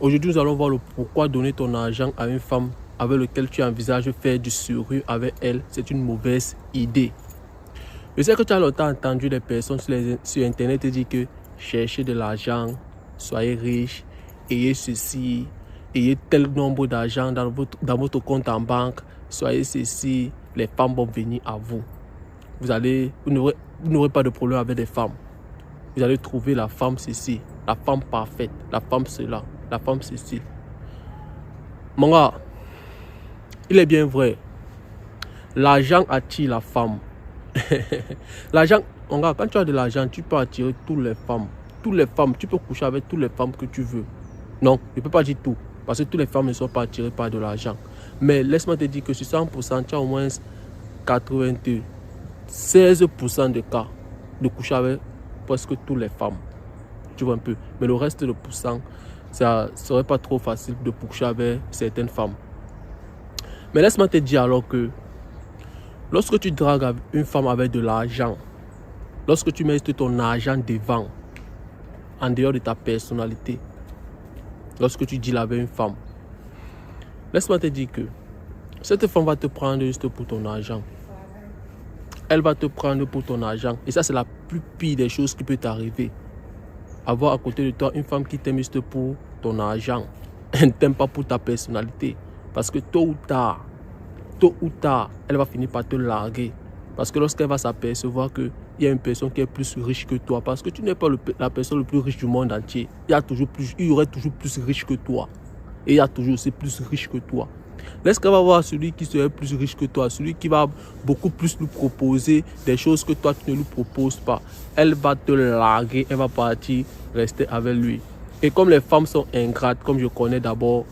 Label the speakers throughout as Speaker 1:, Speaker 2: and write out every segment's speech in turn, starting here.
Speaker 1: Aujourd'hui, nous allons voir le pourquoi donner ton argent à une femme avec laquelle tu envisages faire du sérieux avec elle, c'est une mauvaise idée. Je sais que tu as longtemps entendu des personnes sur Internet te dire que cherchez de l'argent, soyez riche, ayez ceci, ayez tel nombre d'argent dans votre compte en banque, soyez ceci, les femmes vont venir à vous. Vous n'aurez pas de problème avec des femmes. Vous allez trouver la femme ceci, la femme parfaite, la femme cela, la femme ceci. Mon gars, il est bien vrai, l'argent attire la femme. L'argent, mon gars, quand tu as de l'argent, tu peux attirer toutes les femmes. Toutes les femmes, tu peux coucher avec toutes les femmes que tu veux. Non, je ne peux pas dire tout, parce que toutes les femmes ne sont pas attirées par de l'argent. Mais laisse-moi te dire que sur 100%, tu as au moins 96% de cas de coucher avec presque toutes les femmes. Tu vois un peu. Mais le reste de pourcent, ça ne serait pas trop facile de coucher avec certaines femmes. Mais laisse-moi te dire alors que lorsque tu dragues une femme avec de l'argent, lorsque tu mets ton argent devant, en dehors de ta personnalité, lorsque tu deals avec une femme, laisse-moi te dire que cette femme va te prendre juste pour ton argent. Elle va te prendre pour ton argent. Et ça, c'est la plus pire des choses qui peut t'arriver. Avoir à côté de toi une femme qui t'aime juste pour ton argent. Elle ne t'aime pas pour ta personnalité. Parce que tôt ou tard, elle va finir par te larguer. Parce que lorsqu'elle va s'apercevoir qu'il y a une personne qui est plus riche que toi, parce que tu n'es pas la personne la plus riche du monde entier, il y aurait toujours plus riche que toi. Et il y a toujours aussi plus riche que toi. Lorsqu'elle va voir celui qui serait plus riche que toi, celui qui va beaucoup plus lui proposer des choses que toi tu ne lui proposes pas, elle va te larguer, elle va partir rester avec lui. Et comme les femmes sont ingrates, comme je connais d'abord,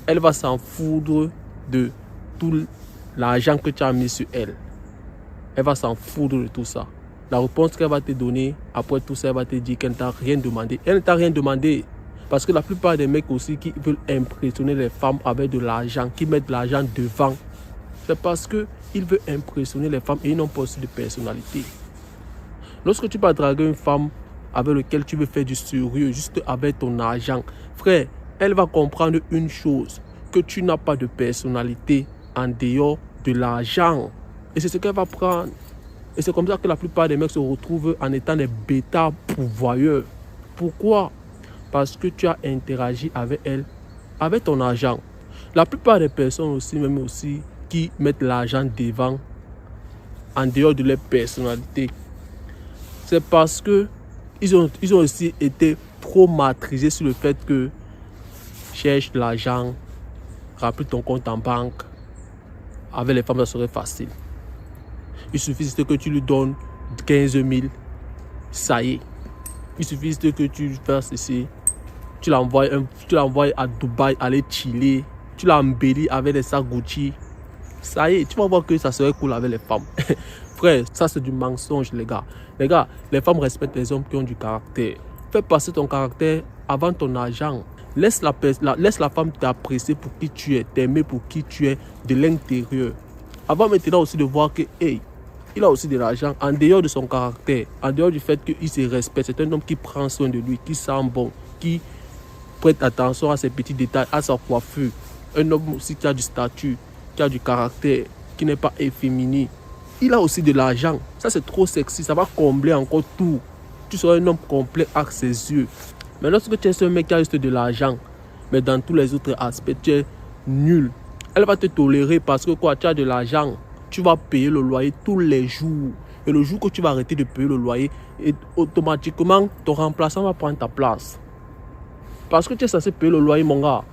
Speaker 1: elle va s'en foudre de tout l'argent que tu as mis sur elle. Elle va s'en foudre de tout ça. La réponse qu'elle va te donner, après tout ça, elle va te dire qu'elle ne t'a rien demandé. Elle ne t'a rien demandé. Parce que la plupart des mecs aussi qui veulent impressionner les femmes avec de l'argent, qui mettent de l'argent devant, c'est parce qu'ils veulent impressionner les femmes et ils n'ont pas aussi de personnalité. Lorsque tu vas draguer une femme avec laquelle tu veux faire du sérieux, juste avec ton argent, frère, elle va comprendre une chose, que tu n'as pas de personnalité en dehors de l'argent. Et c'est ce qu'elle va prendre. Et c'est comme ça que la plupart des mecs se retrouvent en étant des bêtas pourvoyeurs. Pourquoi ? Parce que tu as interagi avec elle, avec ton argent. La plupart des personnes aussi, même aussi, qui mettent l'argent devant, en dehors de leur personnalité, c'est parce que ils ont aussi été trop maîtrisés sur le fait que cherche de l'argent, remplis ton compte en banque, avec les femmes, ça serait facile. Il suffit juste que tu lui donnes 15 000, ça y est. Il suffit juste que tu fasses ceci. Tu l'envoies à Dubaï, aller chiller. Tu l'embellis avec des sacs Gucci. Ça y est, tu vas voir que ça serait cool avec les femmes. Frère, ça c'est du mensonge, les gars. Les gars, les femmes respectent les hommes qui ont du caractère. Fais passer ton caractère avant ton argent. Laisse la femme t'apprécier pour qui tu es, t'aimer pour qui tu es de l'intérieur. Avant maintenant aussi de voir que, hey, il a aussi de l'argent en dehors de son caractère, en dehors du fait qu'il se respecte. C'est un homme qui prend soin de lui, qui sent bon, qui prête attention à ses petits détails, à sa coiffure. Un homme aussi qui a du statut, qui a du caractère, qui n'est pas efféminé. Il a aussi de l'argent. Ça, c'est trop sexy. Ça va combler encore tout. Tu seras un homme complet avec ses yeux. Mais lorsque tu es un mec qui a juste de l'argent, mais dans tous les autres aspects, tu es nul. Elle va te tolérer parce que quoi, tu as de l'argent. Tu vas payer le loyer tous les jours. Et le jour que tu vas arrêter de payer le loyer, et automatiquement, ton remplaçant va prendre ta place. Parce que tu es censé payer le loyer, mon gars.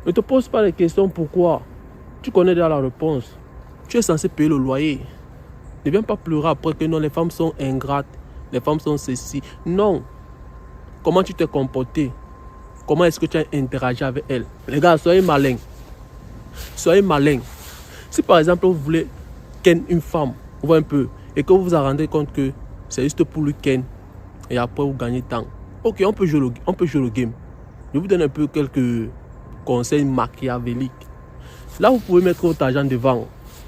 Speaker 1: Ne te pose pas les questions pourquoi. Tu connais déjà la réponse. Tu es censé payer le loyer. Ne viens pas pleurer après que non, les femmes sont ingrates. Les femmes sont ceci. Non. Comment tu t'es comporté? Comment est-ce que tu as interagi avec elles? Les gars, soyez malins. Soyez malins. Si par exemple, vous voulez ken une femme, vous voyez un peu, et que vous vous rendez compte que c'est juste pour le ken, et après vous gagnez temps. Ok, on peut jouer le game. Je vous donne un peu quelques conseils machiavéliques. Là, vous pouvez mettre votre argent devant.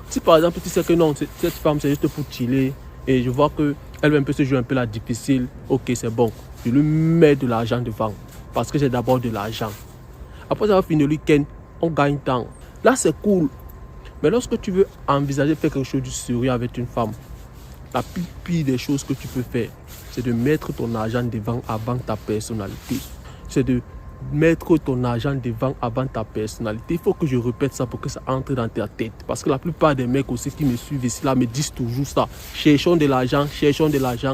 Speaker 1: Si par exemple, tu sais que non, cette femme, c'est juste pour chiller, et je vois qu'elle va un peu se jouer un peu la difficile, ok, c'est bon. Je lui mets de l'argent devant. parce que j'ai d'abord de l'argent. Après avoir fini le week-end, on gagne temps. Là, c'est cool. Mais lorsque tu veux envisager de faire quelque chose de sérieux avec une femme, la plus pire des choses que tu peux faire, c'est de mettre ton argent devant avant ta personnalité. C'est de mettre ton argent devant avant ta personnalité. Il faut que je répète ça pour que ça entre dans ta tête. Parce que la plupart des mecs aussi qui me suivent ici là me disent toujours ça. Cherchons de l'argent,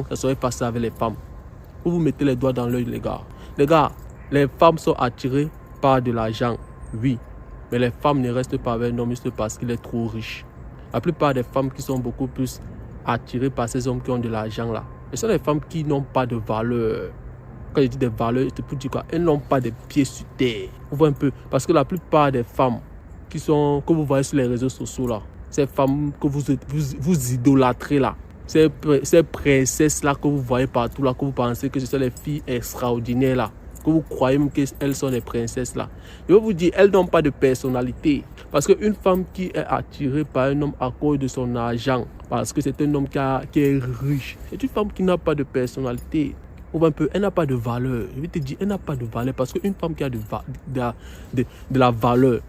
Speaker 1: ça serait passé avec les femmes. Vous vous mettez les doigts dans l'œil, les gars. Les gars, les femmes sont attirées par de l'argent, oui. Mais les femmes ne restent pas avec un homme juste parce qu'il est trop riche. La plupart des femmes qui sont beaucoup plus attirées par ces hommes qui ont de l'argent là, ce sont les femmes qui n'ont pas de valeur. Quand je dis des valeurs, c'est pour dire quoi? Elles n'ont pas de pieds sur terre. Vous voyez un peu? Parce que la plupart des femmes que vous voyez sur les réseaux sociaux là, ces femmes que vous idolâtrez là, ces princesses là que vous voyez partout là, que vous pensez que ce sont les filles extraordinaires là, que vous croyez même qu'elles sont les princesses là. Je vais vous dire, elles n'ont pas de personnalité. Parce qu'une femme qui est attirée par un homme à cause de son argent, parce que c'est un homme qui est riche, c'est une femme qui n'a pas de personnalité. Un peu, elle n'a pas de valeur. Je vais te dire, elle n'a pas de valeur. Parce qu'une femme qui a de la valeur,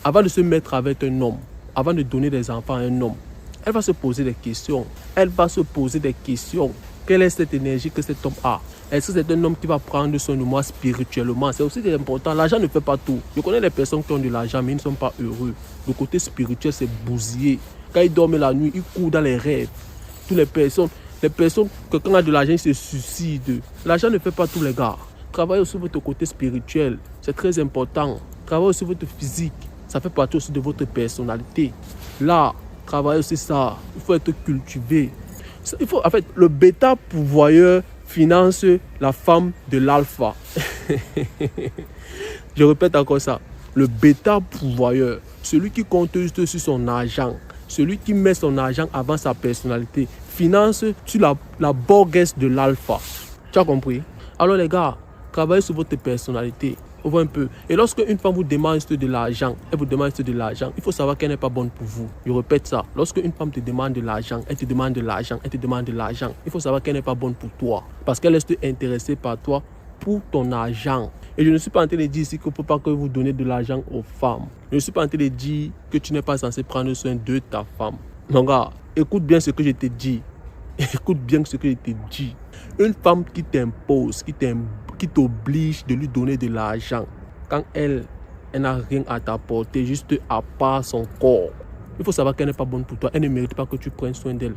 Speaker 1: avant de se mettre avec un homme, avant de donner des enfants à un homme, elle va se poser des questions. Elle va se poser des questions. Quelle est cette énergie que cet homme a? Est-ce que c'est un homme qui va prendre soin de moi spirituellement? C'est aussi important. L'argent ne fait pas tout. Je connais les personnes qui ont de l'argent, mais ils ne sont pas heureux. Le côté spirituel, c'est bousillé. Quand ils dorment la nuit, ils courent dans les rêves. Toutes les personnes que quand on a de l'argent, ils se suicident. L'argent ne fait pas tout, les gars. Travaillez aussi votre côté spirituel. C'est très important. Travaillez aussi votre physique. Ça fait partie aussi de votre personnalité. Là, travaillez aussi ça. Il faut être cultivé. En fait, le bêta pourvoyeur finance la femme de l'alpha. Je répète encore ça. Le bêta pourvoyeur, celui qui compte juste sur son argent, celui qui met son argent avant sa personnalité, finance sur la borghesse de l'alpha. Tu as compris? Alors les gars, travaillez sur votre personnalité. On voit un peu. Et lorsque une femme vous demande de l'argent, elle vous demande de l'argent, il faut savoir qu'elle n'est pas bonne pour vous. Je répète ça. Lorsque une femme te demande de l'argent, elle te demande de l'argent, elle te demande de l'argent, il faut savoir qu'elle n'est pas bonne pour toi. Parce qu'elle reste intéressée par toi pour ton argent. Et je ne suis pas en train de dire ici qu'il ne faut pas que vous donnez de l'argent aux femmes. Je ne suis pas en train de dire que tu n'es pas censé prendre soin de ta femme. Mon gars, écoute bien ce que je te dis. Écoute bien ce que je te dis. Une femme qui t'impose, qui t'oblige de lui donner de l'argent, quand elle n'a rien à t'apporter, juste à part son corps, il faut savoir qu'elle n'est pas bonne pour toi. Elle ne mérite pas que tu prennes soin d'elle.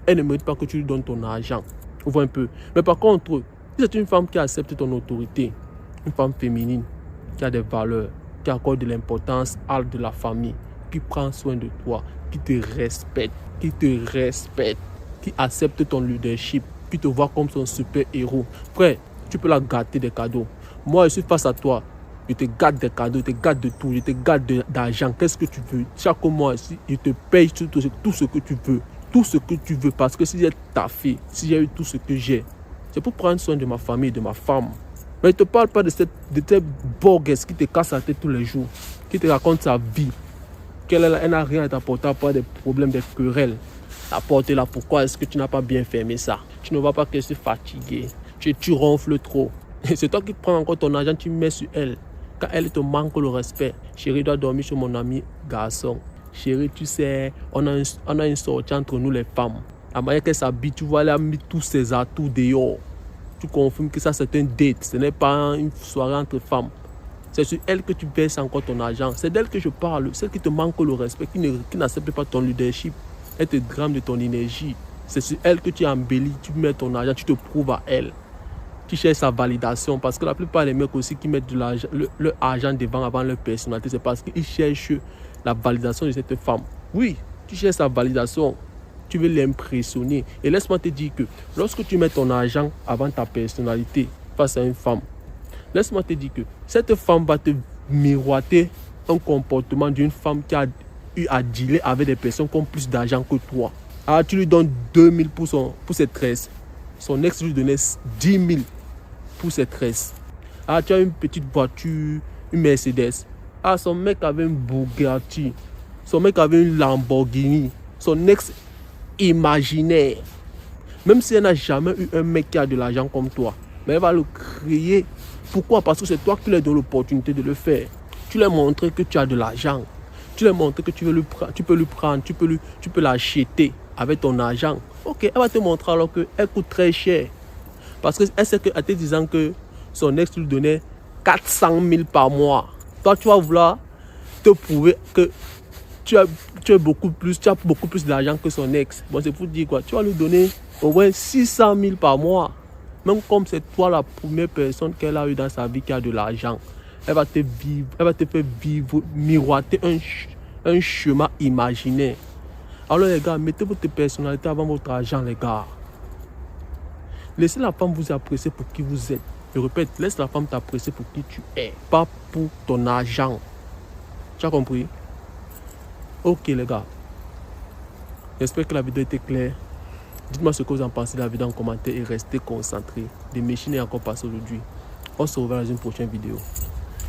Speaker 1: Elle ne mérite pas que tu lui donnes ton argent. Vous voyez un peu. Mais par contre, si c'est une femme qui accepte ton autorité, une femme féminine, qui a des valeurs, qui accorde de l'importance à de la famille, qui prend soin de toi, qui te respecte, qui accepte ton leadership, qui te voit comme son super-héros. Frère, tu peux la gâter des cadeaux. Moi, je suis face à toi. Je te gâte des cadeaux, je te gâte de tout, je te gâte d'argent. Qu'est-ce que tu veux? Chaque mois, je te paye tout ce que tu veux. Tout ce que tu veux. Parce que si j'ai taffé, si j'ai eu tout ce que j'ai, c'est pour prendre soin de ma famille, de ma femme. Mais je ne te parle pas de cette borghesse qui te casse la tête tous les jours, qui te raconte sa vie, qu'elle n'a rien à t'apporter à part des problèmes, des querelles. Apporter là, pourquoi est-ce que tu n'as pas bien fermé ça? Tu ne vois pas que je suis fatigué. Tu ronfles trop. C'est toi qui prends encore ton argent, tu mets sur elle. Quand elle te manque le respect, chérie, dois dormir chez mon ami garçon. Chérie, tu sais, on a une sortie entre nous les femmes. À manière qu'elle s'habille, tu vois, elle a mis tous ses atouts dehors. Tu confirmes que ça c'est un date, ce n'est pas une soirée entre femmes. C'est sur elle que tu verses encore ton argent. C'est d'elle que je parle, celle qui te manque le respect, qui n'accepte pas ton leadership. Elle te drame de ton énergie. C'est sur elle que tu embellis, tu mets ton argent, tu te prouves à elle. Tu cherches sa validation. Parce que la plupart des mecs aussi qui mettent de l'argent, leur argent devant avant leur personnalité, c'est parce qu'ils cherchent la validation de cette femme. Oui, tu cherches sa validation. Tu veux l'impressionner. Et laisse-moi te dire que lorsque tu mets ton argent avant ta personnalité face à une femme, laisse-moi te dire que cette femme va te miroiter un comportement d'une femme qui a eu à dealer avec des personnes qui ont plus d'argent que toi. Ah, tu lui donnes 2000 pour ses tresses. Son ex lui donnait 10 000 pour ses tresses. Ah, tu as une petite voiture, une Mercedes. Ah, son mec avait une Bugatti. Son mec avait une Lamborghini. Son ex imaginaire. Même si elle n'a jamais eu un mec qui a de l'argent comme toi, mais elle va le créer Pourquoi? Parce que c'est toi qui lui donnes l'opportunité de le faire. Tu lui as montré que tu as de l'argent. Tu lui as montré que tu peux lui prendre, tu peux l'acheter avec ton argent. Ok, elle va te montrer alors qu'elle coûte très cher. Parce qu'elle sait qu'en te disant que son ex lui donnait 400 000 par mois. Toi, tu vas vouloir te prouver que tu as beaucoup plus d'argent que son ex. Bon, c'est pour dire quoi? Tu vas lui donner au moins 600 000 par mois. Même comme c'est toi la première personne qu'elle a eu dans sa vie qui a de l'argent. Elle va te faire vivre, miroiter un chemin imaginaire. Alors les gars, mettez votre personnalité avant votre argent, les gars. Laissez la femme vous apprécier pour qui vous êtes. Je répète, laisse la femme t'apprécier pour qui tu es, pas pour ton argent. Tu as compris? Ok les gars. J'espère que la vidéo était claire. Dites-moi ce que vous en pensez de la vidéo en commentaire et restez concentrés. Des machines est encore passées aujourd'hui. On se revoit dans une prochaine vidéo.